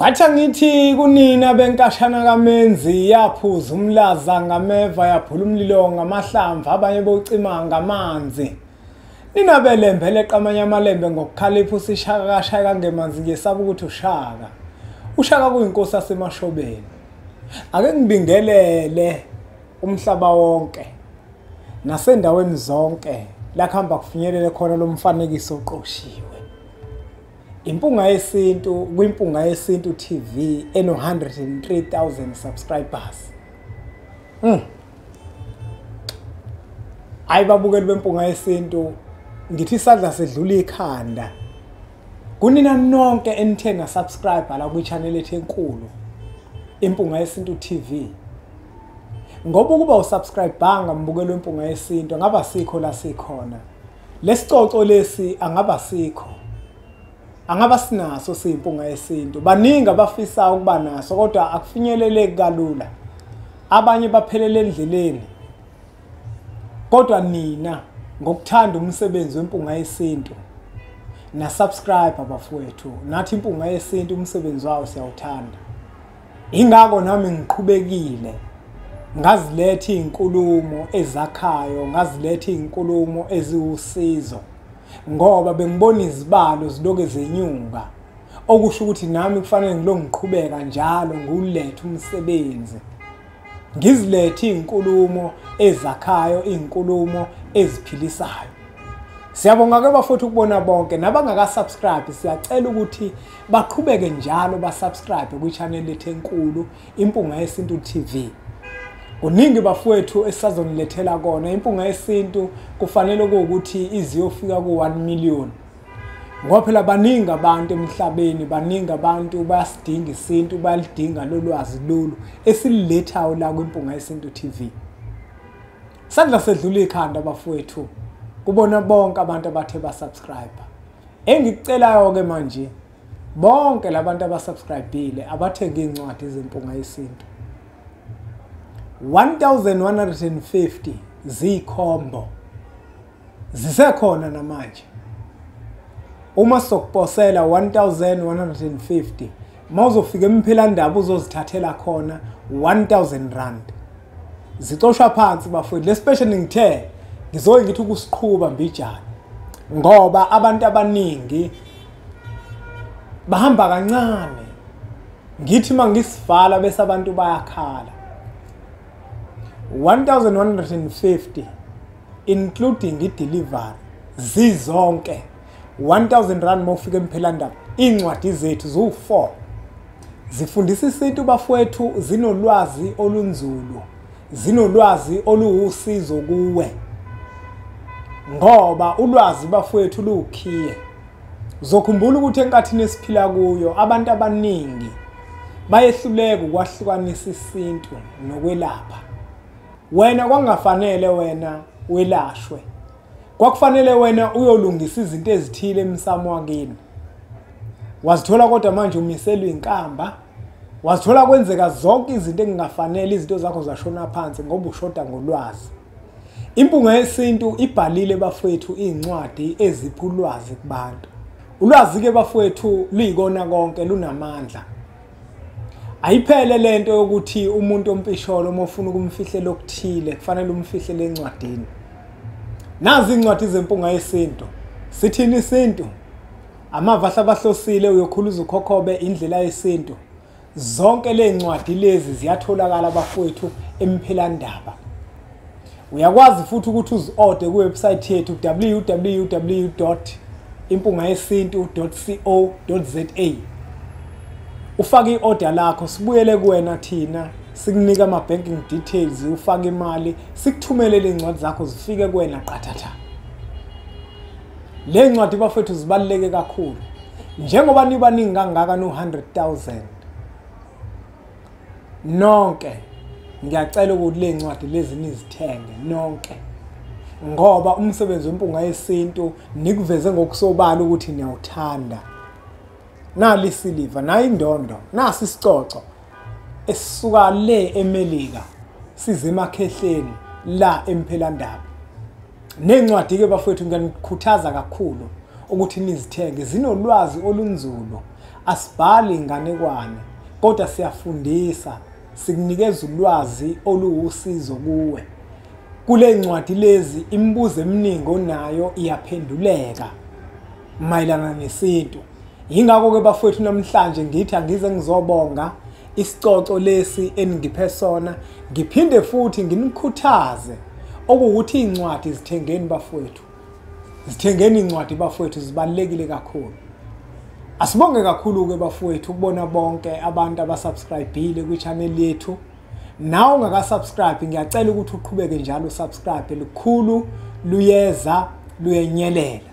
Kwathi ngithi kunina benkashana kaMenzi yaphuza umlaza ngameva yaphula umlilo ngamahlamvu abanye bocima ngamanzi. Nina belembele eqamanya amalembe ngokukhalipha usishaka kashaka ngemanzi ngesaba ukuthi ushaka. Ushaka kuyinkosi yasemashobeni. Ake ngibingelele umhlaba wonke nasendaweni zonke la kuhamba kufinyelele khona lo mfanekiso oqoshiwe. Impunga yesintu kwimpunga yesintu TV eno 103,000 subscribers. Ayibabukeli bempunga yesintu ngithi isadla sedlula ikhanda. Kunina nonke enithenga subscribe la ku channel ethu enkulu impunga yesintu TV. Ngoba ukuba usubscribanga mbukelo wempunga yesintu ngaba sikho la sikhona. Lesicoco lesi angaba sikho. Angaba sinaso siyimpunga yesintu. Baningi abafisa ukuba naso kodwa akufinyeleleki kalula. Abanye baphelele endleleni. Kodwa nina ngokuthanda umsebenzi wempunga yesintu na subscribe abafowethu. Nathi impunga yesintu umsebenzi wawo siyawuthanda. Ingakho nami ngiqhubekile. Ngaziletha izinkulumo ezakhayo, ngaziletha izinkulumo eziwusizo. Ngoba bengibona izibalo ziloke zenyuka okusho ukuthi nami kufanele ngiqhubeka njalo ngulethe umsebenzi ngizilethe izinkulumo ezakhayo, izinkulumo eziphilisayo. Siyabonga ke bafuthu ukubona bonke nabangaka subscribe siyacela ukuthi baqhubeke njalo ba subscribe ku channel lethu enkulu impunga yesintu TV. Uningi bafowethu esazonilethela kona impunga yesintu kufanele ukuthi iziyofika ku 1 million. Ngoba phela baningi abantu emhlabeni, baningi abantu bayasidinga isintu, bayalidinga lolwazi lolu esililethayo la kwimpunga yesintu TV. Sadla sedlula ikhanda bafowethu kubona bonke abantu abathe ba subscribe. Engikucelayo ke manje bonke labantu abasubscribile abathenga incwadi zempunga yesintu 1150 zikhombo zisekhona namanje. Uma sokuposela 1150 mawuzofika emphilandaba uzozithathela khona 1000 rand. Zicoshwa phansi bafowethu lespecially ngithe ngizoke ngithi ukusiqhuba mbijana ngoba abantu abaningi bahamba kancane. Ngithi mangisivala bese abantu bayakhala. 1150 including i-delivery zizonke 1000 rand mawufika emphilandaba. Incwadi zethu zu4 zifundisa isintu bafowethu, zinolwazi olunzulu, zinolwazi oluwusizo kuwe. Ngoba ulwazi bafowethu lukhiye. Uzokhumbula ukuthi enkathini esiphila kuyo abantu abaningi bayehluleka ukwahlukanisa isintu nokwelapha. Wena kwangafanele wena welashwe. Kwakufanele wena uyolungisa izinto ezithile emsamo wakini. Wazithola kodwa manje umiselwe inkamba. Wazithola kwenzeka zonke izinto engingafanele, izinto zakho zashona phansi ngoba ushoda ngolwazi. Impunga yesintu ibhalile bafowethu incwadi ezipha ulwazi kubantu. Ulwazi ke bafowethu luyikona konke, lunamandla. Ayiphele lento yokuthi umuntu ompisholo uma ufuna ukumfihlela okuthile kufanele umfihlele encwadini. Nazi incwadi zempunga yesintu. Sithini isintu? Amavahla abahlosile uyokhuluza ukhokhobe indlela yesintu. Zonke le ncwadi lezi ziyatholakala bafowethu emphilandaba. Uyakwazi futhi ukuthi uzi-order ku website yethu www.impungayesintu.co.za. Ufake i-order lakho sibuyele kuwena thina sikunika ama banking details, ufake imali sikuthumele le ncwadi zakho zifike kuwena qathatha. Le ncwadi bafethu zibaluleke kakhulu njengoba nibaningi kangaka no 100,000 nonke. Ngiyacela ukuthi le ncwadi lezi nizithenge nonke ngoba umsebenzi wempunga yesintu nikuveze ngokusobala ukuthi niyawuthanda. Nali siliva na indondo nasi isicoco esisuka le eMelika size emakhehleni la emphilandaba. Nencwadi ke bafowethu ngiyanikhuthaza kakhulu ukuthi nizithenge, zinolwazi olunzulu. asibhali inganekwane kodwa siyafundisa, sikunikeza ulwazi oluwusizo kuwe. Kule ncwadi lezi imibuzo eminingi onayo iyaphenduleka mayelana nesintu. Yingakho ke bafowethu namhlanje ngithi angize ngizobonga isicoco lesi eningiphe sona, ngiphinde futhi nginikhuthaze okuwukuthi incwadi zithengeni bafowethu. Zithengeni incwadi bafowethu, zibalekile kakhulu. Asibonge kakhulu ke bafowethu ukubona bonke abantu abasubscribeile kwi-channel yethu. Nawe ungaka-subscribe ngiyacela ukuthi uqhubeke njalo usubscribe, lukhulu luyeza luyenyelela.